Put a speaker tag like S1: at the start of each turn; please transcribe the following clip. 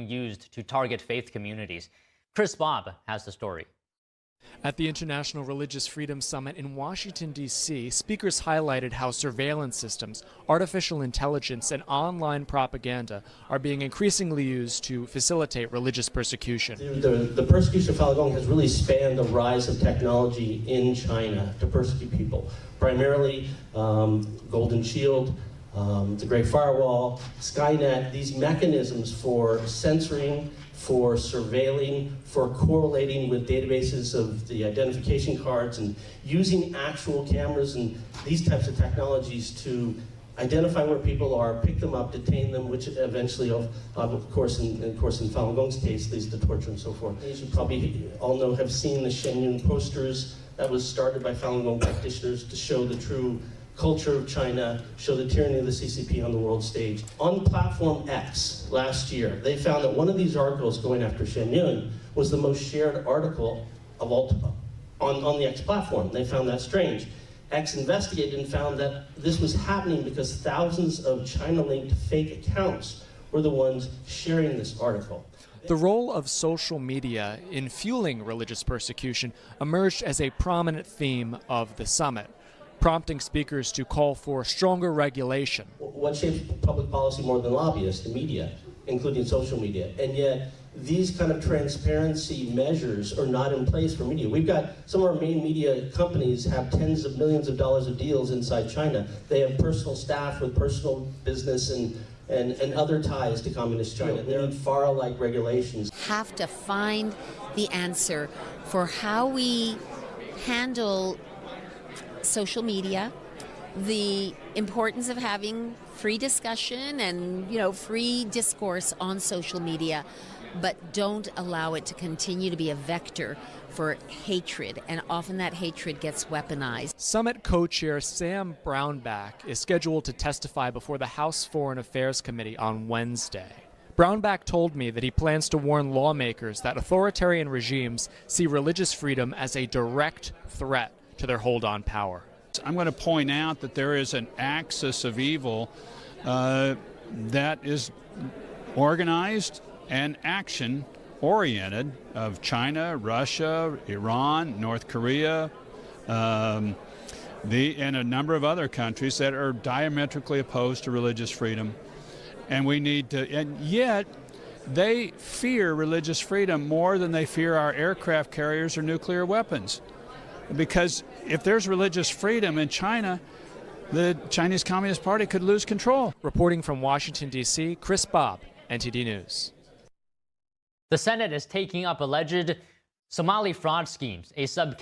S1: used to target faith communities. Chris Bob has the story.
S2: At the International Religious Freedom Summit in Washington, D.C., speakers highlighted how surveillance systems, artificial intelligence, and online propaganda are being increasingly used to facilitate religious persecution.
S3: The persecution of Falun Gong has really spanned the rise of technology in China to persecute people. Primarily Golden Shield, the Great Firewall, Skynet, these mechanisms for censoring, for surveilling, for correlating with databases of the identification cards and using actual cameras and these types of technologies to identify where people are, pick them up, detain them, which eventually, of course, in Falun Gong's case, leads to torture and so forth. As you probably all know, have seen the Shenyun posters that was started by Falun Gong practitioners to show the true culture of China, show the tyranny of the CCP on the world stage. On platform X last year, they found that one of these articles going after Shenyun was the most shared article of all on the X platform. They found that strange. X investigated and found that this was happening because thousands of China-linked fake accounts were the ones sharing this article.
S2: The role of social media in fueling religious persecution emerged as a prominent theme of the summit, prompting speakers to call for stronger regulation.
S3: What shapes public policy more than lobbyists? The media, including social media. And yet, these kind of transparency measures are not in place for media. We've got some of our main media companies have tens of millions of dollars of deals inside China. They have personal staff with personal business and other ties to communist China. They need far-alike regulations.
S4: Have to find the answer for how we handle social media, the importance of having free discussion and free discourse on social media, but don't allow it to continue to be a vector for hatred, and often that hatred gets weaponized.
S2: Summit co-chair Sam Brownback is scheduled to testify before the House Foreign Affairs Committee on Wednesday. Brownback told me that he plans to warn lawmakers that authoritarian regimes see religious freedom as a direct threat to their hold on power.
S5: I'm going to point out that there is an axis of evil that is organized and action-oriented of China, Russia, Iran, North Korea, and a number of other countries that are diametrically opposed to religious freedom. And we need to, and yet they fear religious freedom more than they fear our aircraft carriers or nuclear weapons. Because if there's religious freedom in China, the Chinese Communist Party could lose control.
S2: Reporting from Washington, D.C., Chris Bob, NTD News.
S1: The Senate is taking up alleged Somali fraud schemes. A subcommittee